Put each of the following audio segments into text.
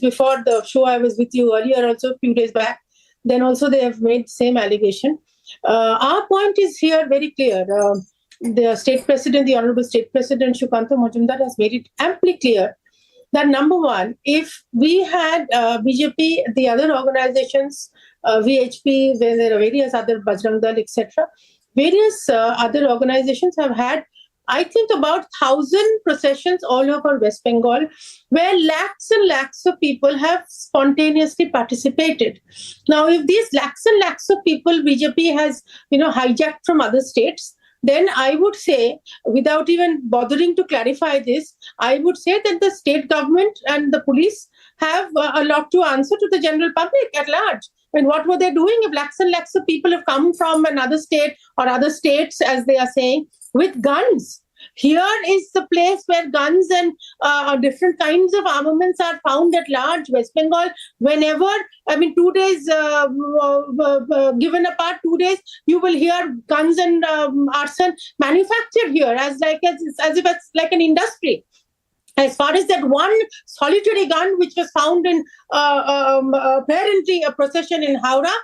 before the show, I was with you earlier also, a few days back. Then also they have made the same allegation. Our point is here very clear. The state president, the Honorable State President Shukanta Majumdar has made it amply clear that number one, if we had BJP, the other organizations, VHP, where there are various other Bajrang Dal, etc., various other organizations have had, I think, about 1,000 processions all over West Bengal, where lakhs and lakhs of people have spontaneously participated. Now, if these lakhs and lakhs of people BJP has, hijacked from other states, then I would say, without even bothering to clarify this, I would say that the state government and the police have a lot to answer to the general public at large. I mean, what were they doing if lakhs and lakhs of people have come from another state or other states, as they are saying, with guns? Here is the place where guns and different kinds of armaments are found at large. West Bengal, whenever, 2 days given apart, 2 days, you will hear guns and arson manufactured here as if it's like an industry. As far as that one solitary gun which was found in apparently a procession in Howrah,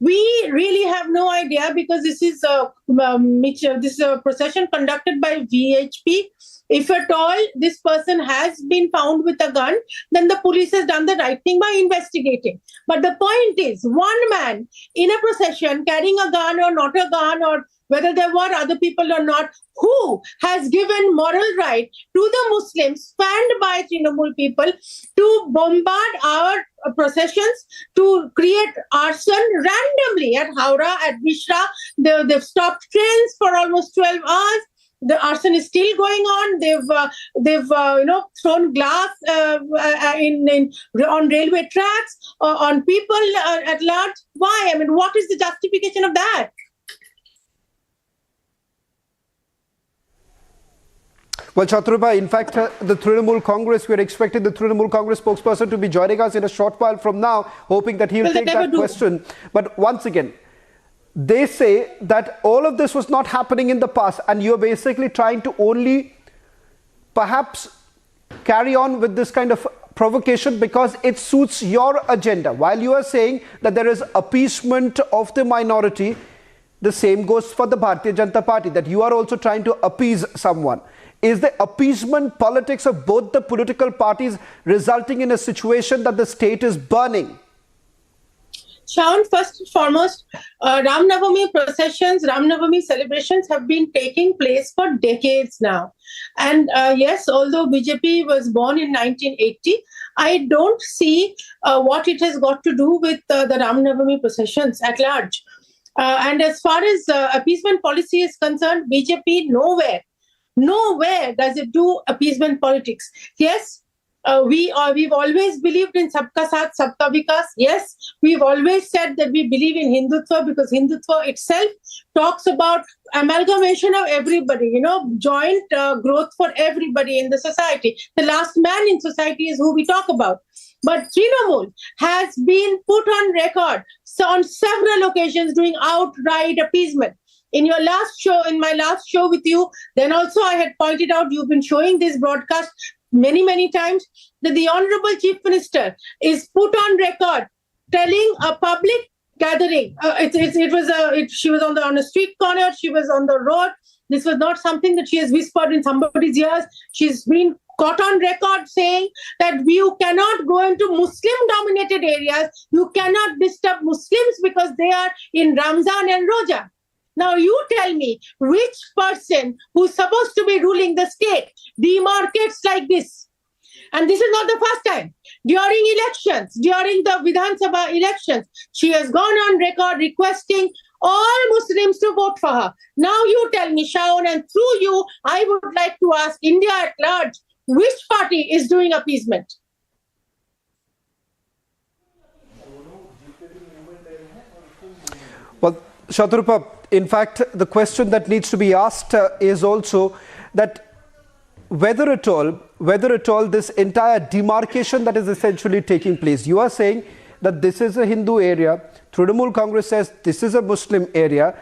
we really have no idea, because this is a procession conducted by VHP. If at all this person has been found with a gun, then the police has done the right thing by investigating. But the point is, one man in a procession carrying a gun or not a gun, or whether there were other people or not, who has given moral right to the Muslims fanned by Trinamool people to bombard our processions, to create arson randomly at Howrah, at Mishra. They've stopped trains for almost 12 hours. The arson is still going on. They've thrown glass on railway tracks, on people at large. Why? What is the justification of that? Well, Shatruba, in fact, the Trinamool Congress, we are expecting the Trinamool Congress spokesperson to be joining us in a short while from now, hoping that he'll take that question. But once again, they say that all of this was not happening in the past, and you're basically trying to only perhaps carry on with this kind of provocation because it suits your agenda. While you are saying that there is appeasement of the minority, the same goes for the Bharatiya Janata Party, that you are also trying to appease someone. Is the appeasement politics of both the political parties resulting in a situation that the state is burning? Shaun, first and foremost, Ram Navami processions, Ram Navami celebrations have been taking place for decades now. And yes, although BJP was born in 1980, I don't see what it has got to do with the Ram Navami processions at large. And as far as appeasement policy is concerned, BJP nowhere does it do appeasement politics. Yes, we've always believed in Sabka Saath, Sabka Vikas. Yes, we've always said that we believe in Hindutva, because Hindutva itself talks about amalgamation of everybody, joint growth for everybody in the society. The last man in society is who we talk about. But Trinamool has been put on record on several occasions doing outright appeasement. In my last show with you, then also I had pointed out, you've been showing this broadcast many, many times, that the Honorable Chief Minister is put on record telling a public gathering. She was on a street corner, she was on the road. This was not something that she has whispered in somebody's ears. She's been caught on record saying that you cannot go into Muslim-dominated areas. You cannot disturb Muslims because they are in Ramzan and Roja. Now you tell me, which person who's supposed to be ruling the state demarcates like this? And this is not the first time. During elections, during the Vidhan Sabha elections, she has gone on record requesting all Muslims to vote for her. Now you tell me, Shaun, and through you, I would like to ask India at large, which party is doing appeasement? Well, Shatrupa, in fact, the question that needs to be asked is also that whether at all this entire demarcation that is essentially taking place. You are saying that this is a Hindu area. Trinamool Congress says this is a Muslim area.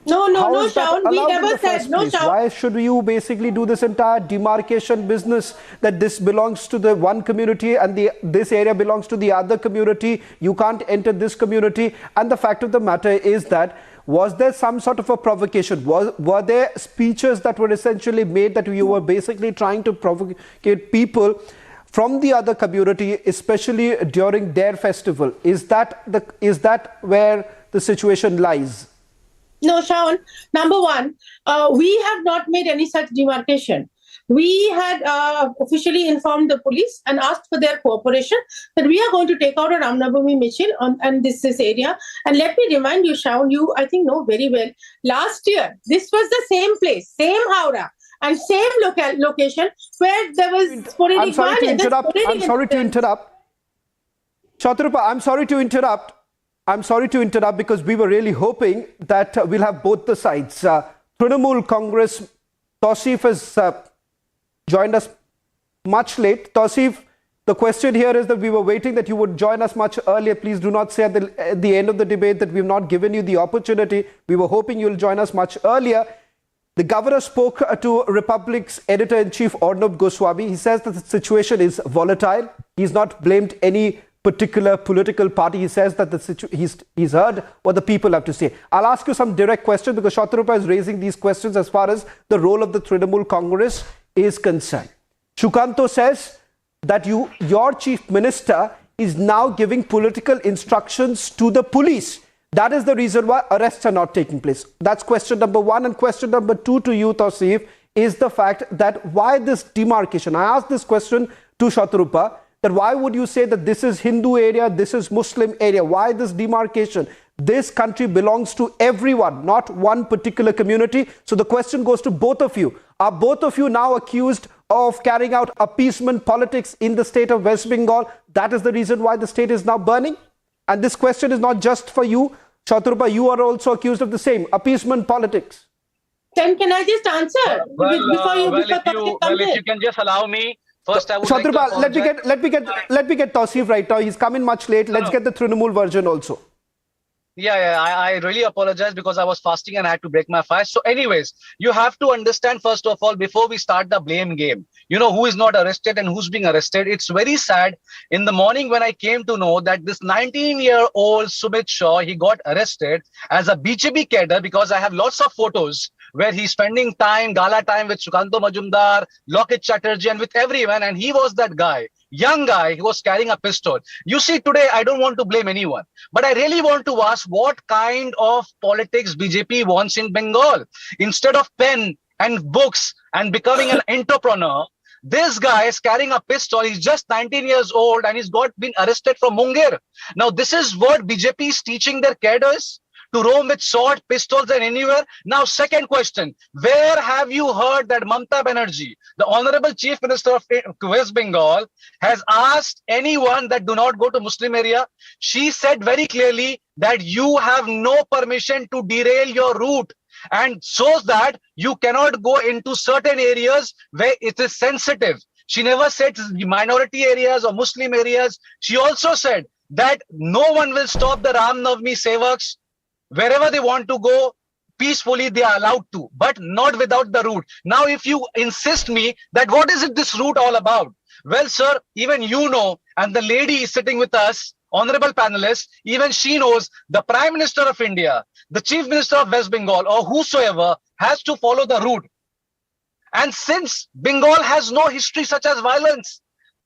No, Shaun, we never said, no, Shaun. Why should you basically do this entire demarcation business that this belongs to the one community and this area belongs to the other community? You can't enter this community. And the fact of the matter is that, was there some sort of a provocation? Were there speeches that were essentially made that you were basically trying to provocate people from the other community, especially during their festival? Is that where the situation lies? No, Shaun, number one, we have not made any such demarcation. We had officially informed the police and asked for their cooperation that we are going to take out a Ram Navami mission on this area. And let me remind you, Shaun, you I think know very well, last year, this was the same place, same Howrah, and same location where there was sporadic violence. I'm sorry to interrupt. Shatrughan, I'm sorry to interrupt. I'm sorry to interrupt because we were really hoping that we'll have both the sides. Trinamool Congress, Tausif has joined us much late. Tausif, the question here is that we were waiting that you would join us much earlier. Please do not say at the end of the debate that we've not given you the opportunity. We were hoping you'll join us much earlier. The governor spoke to Republic's editor-in-chief Arnab Goswami. He says that the situation is volatile. He's not blamed any particular political party. He says that he's heard what the people have to say. I'll ask you some direct questions because Shatrughan is raising these questions as far as the role of the Trinamool Congress is concerned. Shukanto says that your chief minister is now giving political instructions to the police. That is the reason why arrests are not taking place. That's question number one. And question number two to you, Tausif, is the fact that why this demarcation? I asked this question to Shatrughan, that why would you say that this is Hindu area, this is Muslim area? Why this demarcation? This country belongs to everyone, not one particular community. So the question goes to both of you. Are both of you now accused of carrying out appeasement politics in the state of West Bengal? That is the reason why the state is now burning? And this question is not just for you. Shatrughan, you are also accused of the same, appeasement politics. Can I just answer? If you can just allow me. First, I would Shatrughan, like to let me get Tausif right now. He's come in much late. Let's get the Trinamool version also. I really apologize because I was fasting and I had to break my fast. So anyways, you have to understand, first of all, before we start the blame game, you know, who is not arrested and who's being arrested. It's very sad. In the morning when I came to know that this 19-year-old Sumit Shaw, he got arrested as a BJP cadre, because I have lots of photos where he's spending gala time with Shukanto Majumdar, Lokit Chatterjee, and with everyone. And he was that guy, young guy, who was carrying a pistol. You see, today, I don't want to blame anyone, but I really want to ask what kind of politics BJP wants in Bengal. Instead of pen and books and becoming an entrepreneur, this guy is carrying a pistol. He's just 19 years old and he's been arrested from Munger. Now, this is what BJP is teaching their cadres, to roam with sword, pistols and anywhere. Now, second question, where have you heard that Mamata Banerjee, the Honorable Chief Minister of West Bengal, has asked anyone that do not go to Muslim area? She said very clearly that you have no permission to derail your route, and shows that you cannot go into certain areas where it is sensitive. She never said minority areas or Muslim areas. She also said that no one will stop the Ram Navami Sevaks. Wherever they want to go peacefully, they are allowed to, but not without the route. Now, if you insist me that what is this route all about? Well, sir, even you know, and the lady is sitting with us, honorable panelists, even she knows the Prime Minister of India, the Chief Minister of West Bengal, or whosoever has to follow the route. And since Bengal has no history such as violence,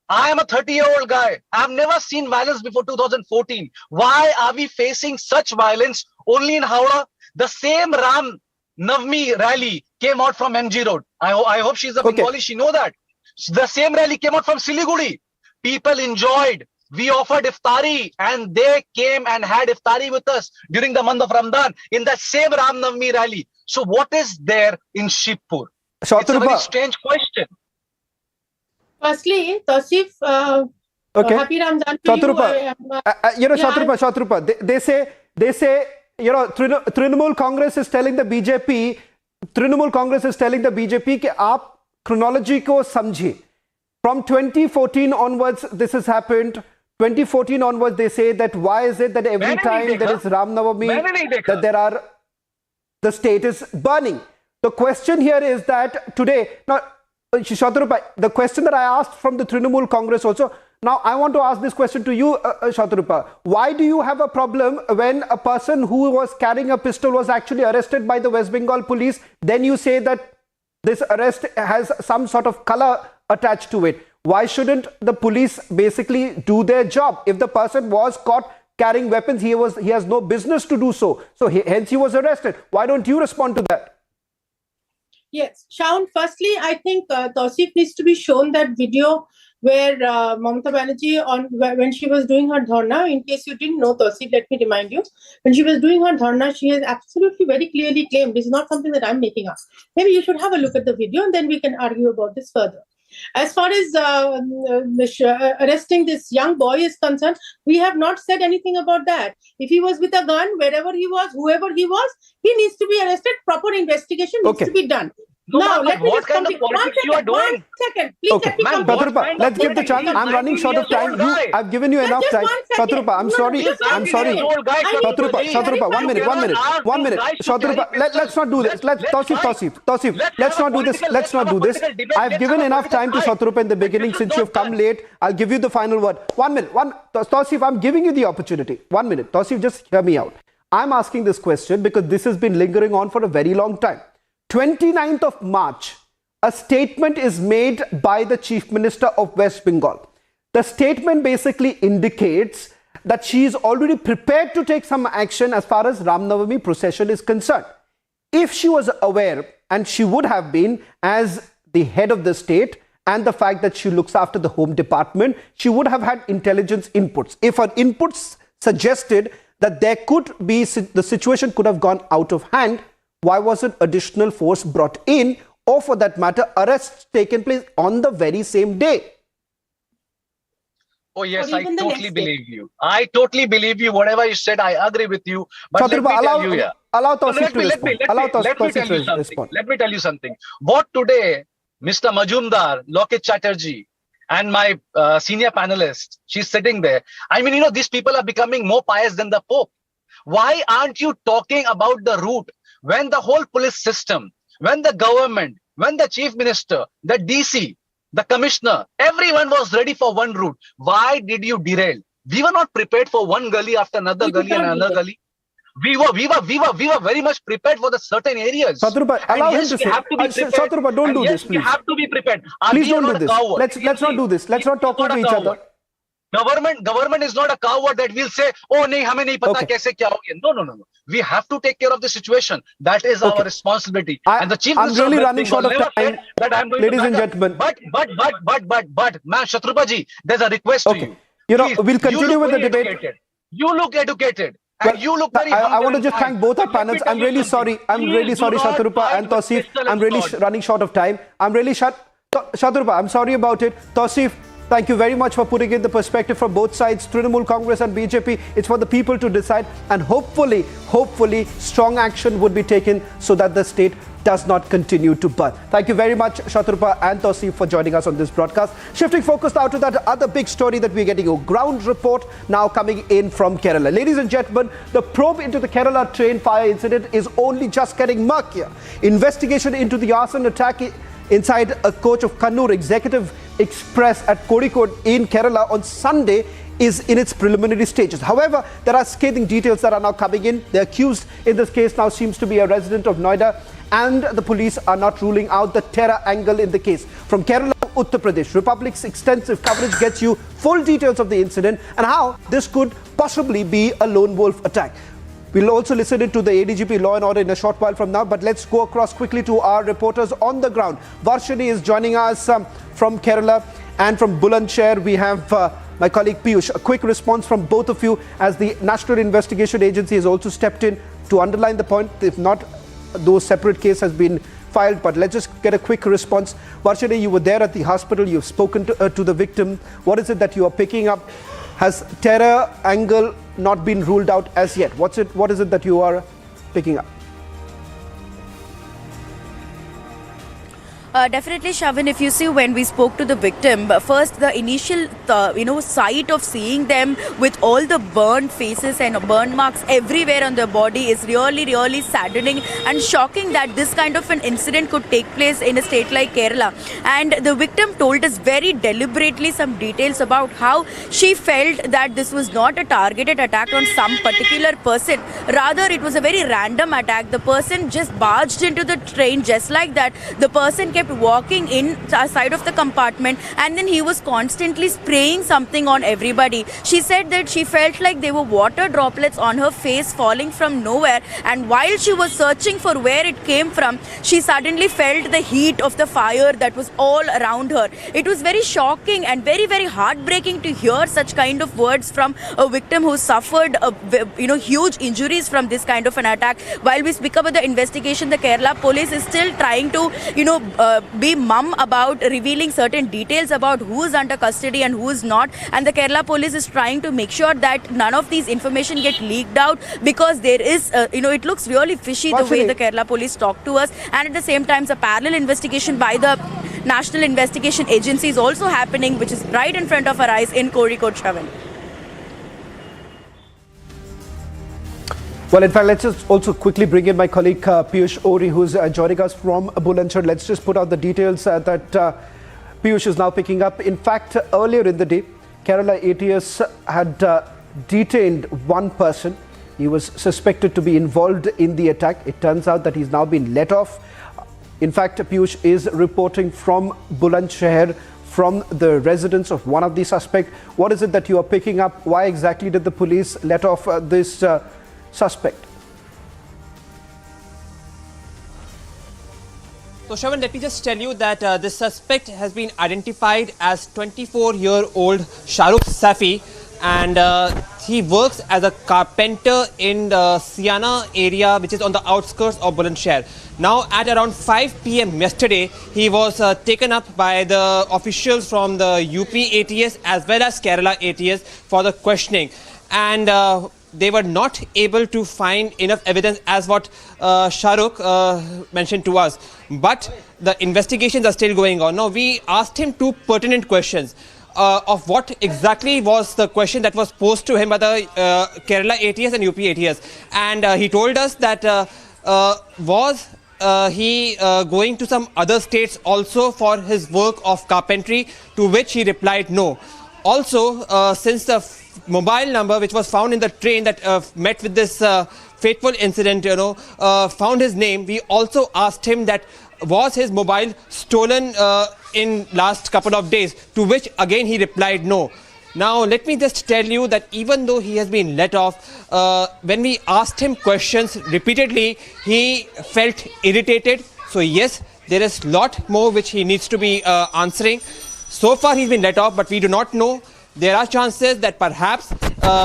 I am a 30-year-old guy. I've never seen violence before 2014. Why are we facing such violence only in Howrah? The same Ram Navami rally came out from MG Road. I hope she's a Bengali. She know that. The same rally came out from Siliguri. People enjoyed. We offered iftari and they came and had iftari with us during the month of Ramadan in that same Ram Navami rally. So what is there in Shibpur? It's a very strange question. Firstly, Tausif, happy Ramzan to you. Shatrughan, they say, you know, Trinamool Congress is telling the BJP, कि आप chronology को समझिए. From 2014 onwards, this has happened. 2014 onwards, they say that why is it that every time there is Ram Navami, that there are... the state is burning. The question here is that today, now, Shatrupa, the question that I asked from the Trinamool Congress also, now I want to ask this question to you, Shatrupa. Why do you have a problem when a person who was carrying a pistol was actually arrested by the West Bengal police? Then you say that this arrest has some sort of color attached to it. Why shouldn't the police basically do their job? If the person was caught carrying weapons, he has no business to do so. So hence he was arrested. Why don't you respond to that? Yes, Shaun, firstly, I think Tausif needs to be shown that video where Mamata Banerjee, when she was doing her dharna, in case you didn't know, Tausif, let me remind you, when she was doing her dharna, she has absolutely very clearly claimed, this is not something that I'm making up. Maybe you should have a look at the video and then we can argue about this further. As far as arresting this young boy is concerned, we have not said anything about that. If he was with a gun, wherever he was, whoever he was, he needs to be arrested. Proper investigation needs to be done. No, now, let me what kind of politics you are doing? 1 second, please let me complete. Shatrupa, let's give the chance. I'm running short of time. I've given you enough time. Shatrupa, I'm sorry. Shatrupa, 1 minute. Shatrupa, let's not do this. Tausif, let's not do this. I've given enough time to Shatrupa in the beginning. Since you've come late, I'll give you the final word. 1 minute. Tausif, I'm giving you the opportunity. 1 minute. Tausif, just hear me out. I'm asking this question because this has been lingering on for a very long time. 29th of March, a statement is made by the Chief Minister of West Bengal. The statement basically indicates that she is already prepared to take some action as far as Ram Navami procession is concerned. If she was aware, and she would have been as the head of the state, and the fact that she looks after the Home Department, she would have had intelligence inputs. If her inputs suggested that there could be, the situation could have gone out of hand, why wasn't additional force brought in, or for that matter, arrests taken place on the very same day? Oh yes, I totally believe you. I totally believe you. Whatever you said, I agree with you. But Shatrupa, let me tell you here. Allow Tausif to respond. Let me tell you something. What today, Mr. Majumdar, Lokit Chatterjee, and my senior panelist, she's sitting there. I mean, these people are becoming more pious than the Pope. Why aren't you talking about the route? When the whole police system, when the government, when the chief minister, the DC, the commissioner, everyone was ready for one route. Why did you derail? We were not prepared for one gully after another gully and another gully. We were very much prepared for the certain areas. Shatrupa, allow him to say. Shatrupa, don't do this, please. We have to be prepared. Please don't do this. Let's not do this. Let's not talk over each other. Government is not a coward that will say, oh, nahi, hame nahi pata kaise kya ho gaya. No. We have to take care of the situation. That is our responsibility. And the chief minister, I'm really running short of time. Ladies and gentlemen. But, ma'am, Shatrupa ji, there's a request to you. Please, we'll continue with the debate. You look educated. And you look very I want to just thank both our panels. I'm really sorry, Shatrupa and Tausif. I'm really running short of time. Shatrupa, I'm sorry about it. Tausif, thank you very much for putting in the perspective from both sides, Trinamool Congress and BJP. It's for the people to decide, and hopefully, strong action would be taken so that the state does not continue to burn. Thank you very much, Shatrupa and Tausif, for joining us on this broadcast. Shifting focus now to that other big story that we're getting, a ground report now coming in from Kerala. Ladies and gentlemen, the probe into the Kerala train fire incident is only just getting murkier. Investigation into the arson attack inside a coach of Kannur Executive Express at Kozhikode in Kerala on Sunday is in its preliminary stages. However, there are scathing details that are now coming in. The accused in this case now seems to be a resident of Noida, and the police are not ruling out the terror angle in the case. From Kerala, Uttar Pradesh, Republic's extensive coverage gets you full details of the incident and how this could possibly be a lone wolf attack. We'll also listen to the ADGP Law and Order in a short while from now, but let's go across quickly to our reporters on the ground. Varshini is joining us from Kerala, and from Bulandshahr we have my colleague Piyush. A quick response from both of you, as the National Investigation Agency has also stepped in to underline the point. If not, those separate case has been filed, but let's just get a quick response. Varshini, you were there at the hospital, you've spoken to the victim. What is it that you are picking up? Has terror angle not been ruled out as yet? What is it that you are picking up? Definitely, Shavan, if you see when we spoke to the victim, first the initial, sight of seeing them with all the burned faces and burn marks everywhere on their body is really, really saddening and shocking that this kind of an incident could take place in a state like Kerala. And the victim told us very deliberately some details about how she felt that this was not a targeted attack on some particular person. Rather, it was a very random attack. The person just barged into the train just like that. The person kept walking inside of the compartment and then he was constantly spraying something on everybody. She said that she felt like there were water droplets on her face falling from nowhere, and while she was searching for where it came from, she suddenly felt the heat of the fire that was all around her. It was very shocking and very, very heartbreaking to hear such kind of words from a victim who suffered huge injuries from this kind of an attack. While we speak about the investigation, the Kerala police is still trying to be mum about revealing certain details about who is under custody and who is not, and the Kerala police is trying to make sure that none of these information get leaked out, because there is it looks really fishy the way the Kerala police talk to us. And at the same time, a parallel investigation by the National Investigation Agency is also happening, which is right in front of our eyes in Kozhikode, Shravan. Well, in fact, let's just also quickly bring in my colleague Piyush Ori, who's joining us from Bulandshahr. Let's just put out the details that Piyush is now picking up. In fact, earlier in the day, Kerala ATS had detained one person. He was suspected to be involved in the attack. It turns out that he's now been let off. In fact, Piyush is reporting from Bulandshahr, from the residence of one of the suspects. What is it that you are picking up? Why exactly did the police let off this suspect? So, Shravan, let me just tell you that this suspect has been identified as 24-year-old Shahrukh Safi, and he works as a carpenter in the Siana area, which is on the outskirts of Bulandshahr. Now, at around 5 p.m. yesterday, he was taken up by the officials from the UP ATS as well as Kerala ATS for the questioning. And they were not able to find enough evidence, as what Shahrukh mentioned to us. But the investigations are still going on. Now, we asked him two pertinent questions of what exactly was the question that was posed to him by the Kerala ATS and UP ATS. And he told us that was he going to some other states also for his work of carpentry, to which he replied no. Also, since the mobile number which was found in the train that met with this fateful incident, found his name, we also asked him that was his mobile stolen in last couple of days, to which again he replied no. Now, let me just tell you that even though he has been let off, when we asked him questions repeatedly, he felt irritated. So yes, there is a lot more which he needs to be answering. So far he's been let off, but we do not know. There are chances that perhaps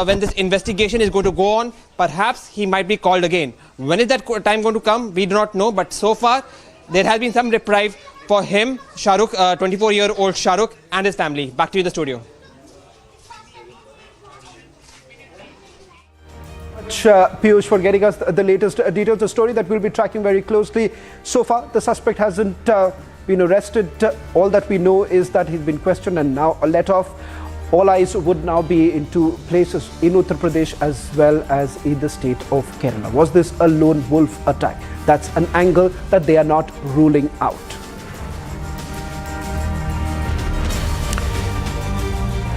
when this investigation is going to go on, perhaps he might be called again. When is that time going to come? We do not know. But so far, there has been some reprieve for him, Shahrukh, 24-year-old Shahrukh, and his family. Back to you, the studio. Piyush, for getting us the latest details, the story that we'll be tracking very closely. So far, the suspect hasn't been arrested. All that we know is that he's been questioned and now let off. All eyes would now be into places in Uttar Pradesh as well as in the state of Kerala. Was this a lone wolf attack? That's an angle that they are not ruling out.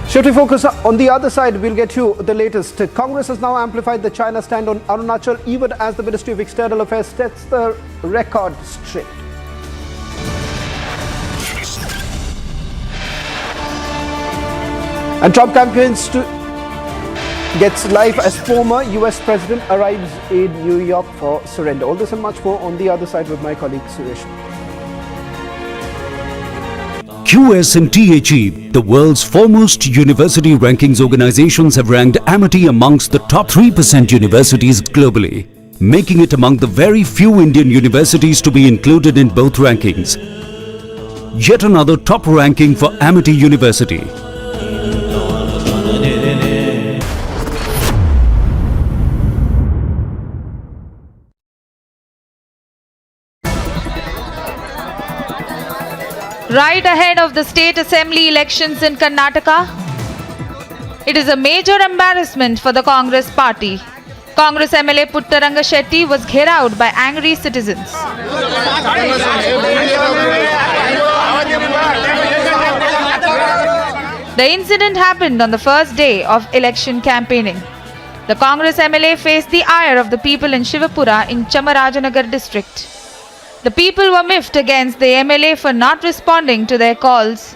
Shifting focus on the other side, we'll get you the latest. Congress has now amplified the China stand on Arunachal, even as the Ministry of External Affairs sets the record straight. And Trump campaigns to gets life as former US President arrives in New York for surrender. All this and much more on the other side with my colleague Suresh. QS&THE, the world's foremost university rankings organizations, have ranked Amity amongst the top 3% universities globally, making it among the very few Indian universities to be included in both rankings. Yet another top ranking for Amity University. Right ahead of the state assembly elections in Karnataka, it is a major embarrassment for the Congress party. Congress MLA Puttaranga Shetty was gherawed by angry citizens. The incident happened on the first day of election campaigning. The Congress MLA faced the ire of the people in Shivapura in Chamarajanagar district. The people were miffed against the MLA for not responding to their calls.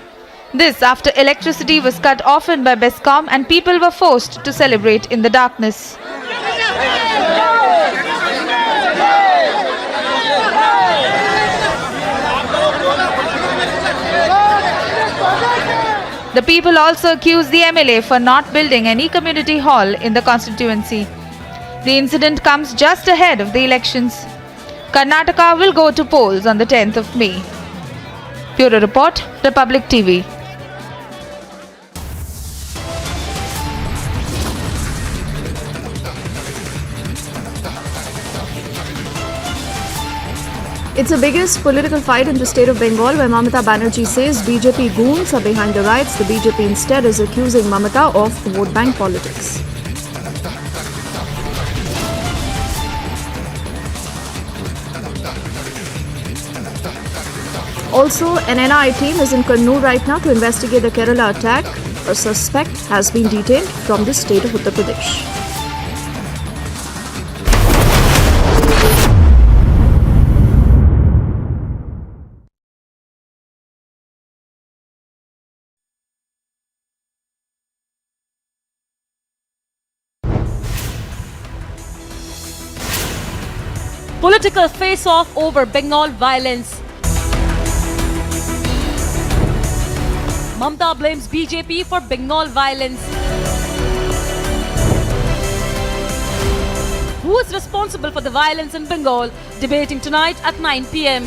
This after electricity was cut often by Bescom and people were forced to celebrate in the darkness. The people also accused the MLA for not building any community hall in the constituency. The incident comes just ahead of the elections. Karnataka will go to polls on the 10th of May. Bureau Report, Republic TV. It's the biggest political fight in the state of Bengal where Mamata Banerjee says BJP goons are behind the riots. The BJP instead is accusing Mamata of vote bank politics. Also, an NIA team is in Kannur right now to investigate the Kerala attack. A suspect has been detained from the state of Uttar Pradesh. Political face-off over Bengal violence. Mamata blames BJP for Bengal violence. Who is responsible for the violence in Bengal? Debating tonight at 9 p.m.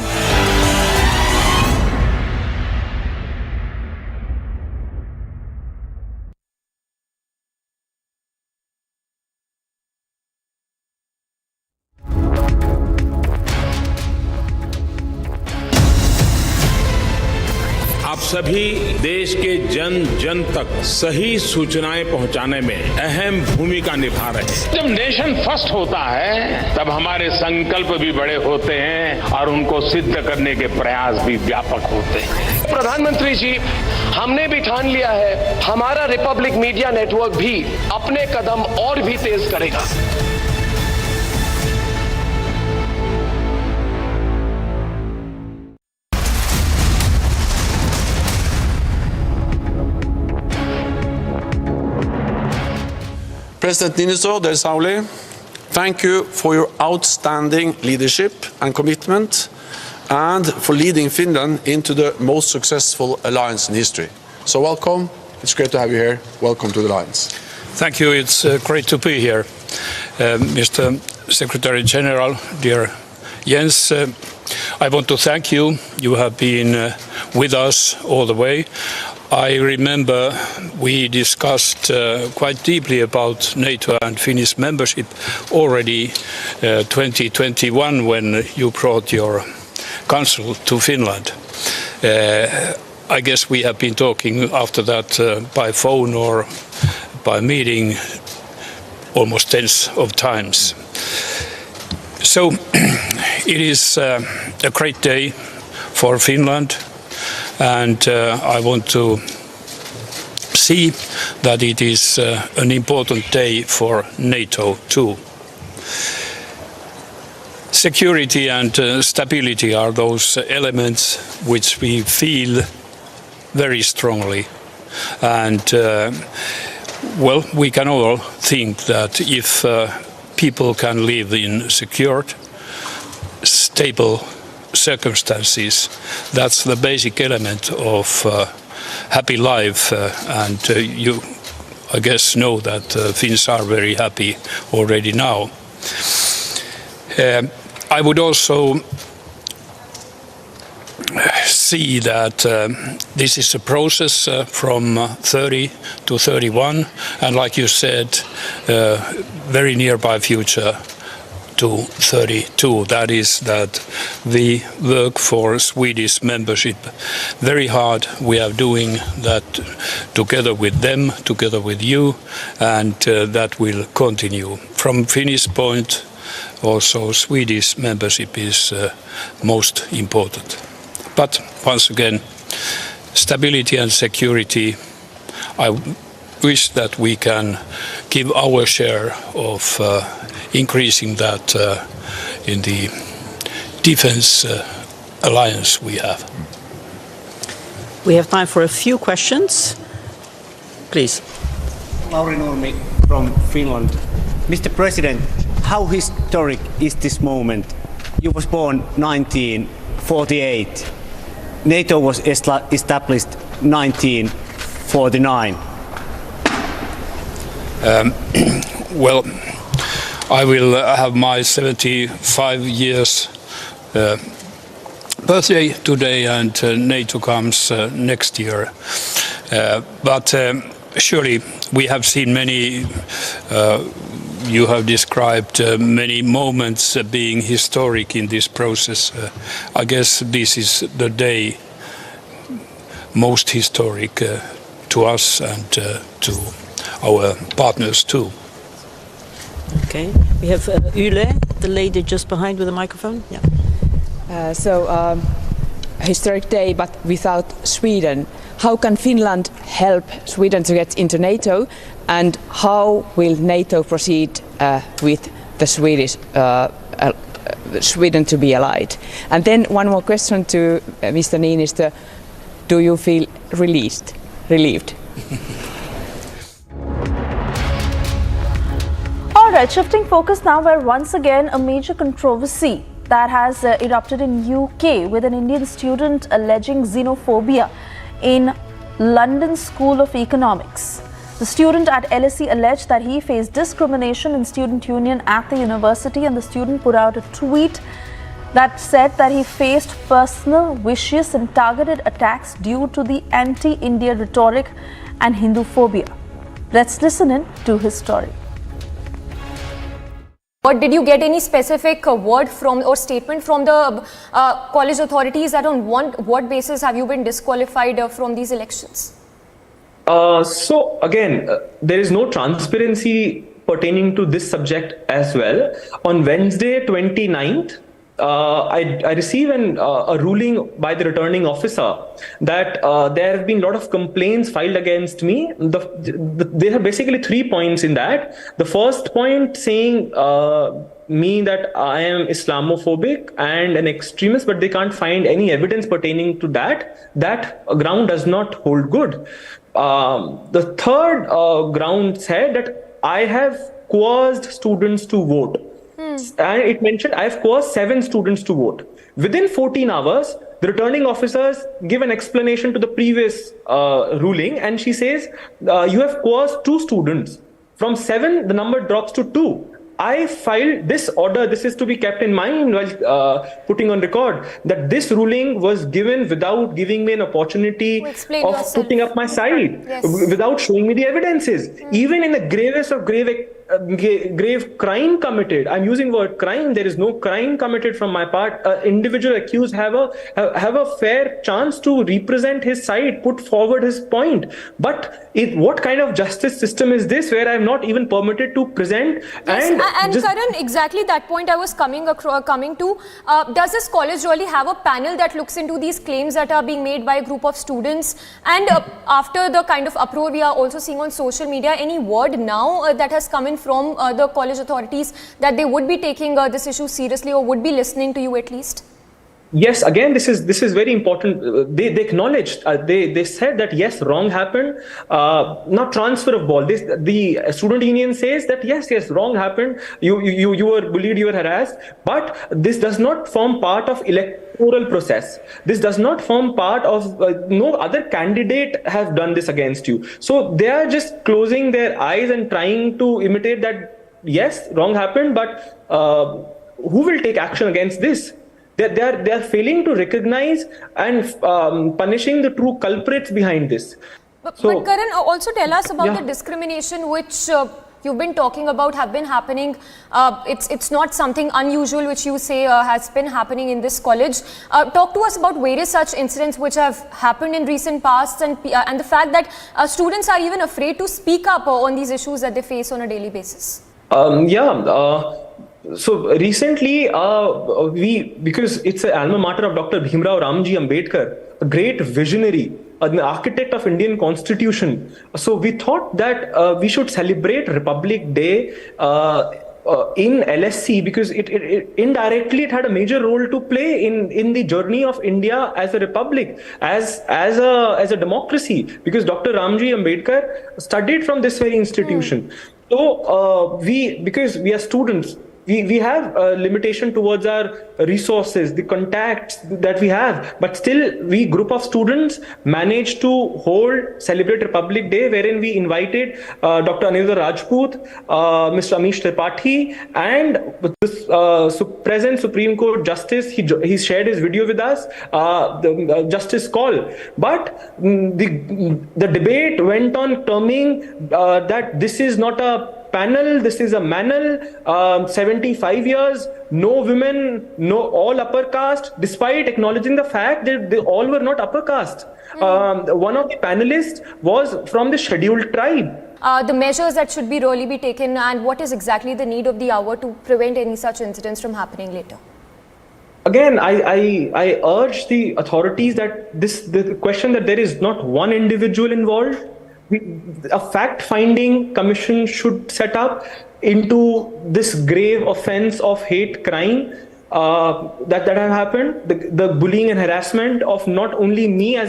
आप सभी देश के जन जन तक सही सूचनाएं पहुंचाने में अहम भूमिका निभा रहे हैं। जब नेशन फर्स्ट होता है तब हमारे संकल्प भी बड़े होते हैं और उनको सिद्ध करने के प्रयास भी व्यापक होते हैं। प्रधानमंत्री जी, हमने भी ठान लिया है हमारा रिपब्लिक मीडिया नेटवर्क भी अपने कदम और भी तेज करेगा। President Niinistö del Saule, thank you for your outstanding leadership and commitment and for leading Finland into the most successful alliance in history. So welcome, it's great to have you here. Welcome to the alliance. Thank you, it's great to be here. Mr. Secretary General, dear Jens, I want to thank you. You have been with us all the way. I remember we discussed quite deeply about NATO and Finnish membership already 2021 when you brought your council to Finland. I guess we have been talking after that by phone or by meeting almost tens of times. So it is a great day for Finland. And I want to see that it is an important day for NATO too. Security and stability are those elements which we feel very strongly. And well, we can all think that if people can live in secured, stable circumstances, that's the basic element of happy life, and you, I guess, know that Finns are very happy already now. I would also see that this is a process from 30 to 31, and like you said, very nearby future to 32. That is that we work for Swedish membership very hard. We are doing that together with them, together with you, and that will continue. From Finnish point, also Swedish membership is most important. But once again, stability and security, I wish that we can give our share of increasing that in the defense alliance we have. We have time for a few questions. Please. Lauri Nurmi from Finland. Mr. President, how historic is this moment? You was born 1948. NATO was established 1949. Well, I will have my 75 years birthday today, and NATO comes next year. But surely we have seen many, you have described many moments being historic in this process. I guess this is the day most historic to us and to our partners too. Okay, we have Yle, the lady just behind with the microphone. Yeah. A historic day, but without Sweden. How can Finland help Sweden to get into NATO, and how will NATO proceed with the Sweden to be allied? And then one more question to Mr. Niinistö. Do you feel relieved? Alright, shifting focus now, where once again a major controversy that has erupted in UK with an Indian student alleging xenophobia in London School of Economics. The student at LSE alleged that he faced discrimination in student union at the university, and the student put out a tweet that said that he faced personal, vicious and targeted attacks due to the anti-India rhetoric and Hindu-phobia. Let's listen in to his story. But did you get any specific word from or statement from the college authorities that on what basis have you been disqualified from these elections? So again, there is no transparency pertaining to this subject as well. On Wednesday, 29th, I received a ruling by the returning officer that there have been a lot of complaints filed against me. There are basically 3 points in that. The first point saying me that I am Islamophobic and an extremist, but they can't find any evidence pertaining to that. That ground does not hold good. The third ground said that I have coerced students to vote. And it mentioned I have coerced 7 students to vote. Within 14 hours, the returning officers give an explanation to the previous ruling, and she says, you have coerced 2 students. From 7, the number drops to 2. I filed this order. This is to be kept in mind while putting on record that this ruling was given without giving me an opportunity of putting up my side, without showing me the evidences. Even in the gravest of grave crime committed, I'm using word crime, there is no crime committed from my part. Individual accused have a fair chance to represent his side, put forward his point. But what kind of justice system is this, where I'm not even permitted to present? And Karan, exactly that point I was coming to. Does this college really have a panel that looks into these claims that are being made by a group of students? And after the kind of uproar we are also seeing on social media, any word now that has come in from the college authorities that they would be taking this issue seriously, or would be listening to you at least? Yes, again, this is very important. They acknowledged, they said that yes, wrong happened, not transfer of ball. The student union says that yes, wrong happened. You were bullied, you were harassed, but this does not form part of electoral process. This does not form part of no other candidate has done this against you. So they are just closing their eyes and trying to imitate that yes, wrong happened, but who will take action against this? They are failing to recognize and punishing the true culprits behind this. But Karan, also tell us about the discrimination which you've been talking about have been happening. It's not something unusual which you say has been happening in this college. Talk to us about various such incidents which have happened in recent past, and the fact that students are even afraid to speak up on these issues that they face on a daily basis. So recently, because it's an alma mater of Dr. Bhimrao Ramji Ambedkar, a great visionary, an architect of Indian Constitution. So we thought that we should celebrate Republic Day in LSC, because it indirectly it had a major role to play in the journey of India as a republic, as a democracy, because Dr. Ramji Ambedkar studied from this very institution. So because we are students, we have a limitation towards our resources, the contacts that we have, but still we group of students managed to celebrate Republic Day, wherein we invited Dr. Aniruddha Rajput, Mr. Amish Tripathi, and this present Supreme Court Justice. He shared his video with us, the Justice Call. But the debate went on terming that this is not a panel, this is a manel, 75 years, no women, all upper caste, despite acknowledging the fact that they all were upper caste. One of the panelists was from the scheduled tribe. The measures that should really be taken, and what is exactly the need of the hour to prevent any such incidents from happening later? Again, I urge the authorities that the question that there is not one individual involved. A fact-finding commission should set up into this grave offense of hate crime that have happened, the bullying and harassment of not only me as a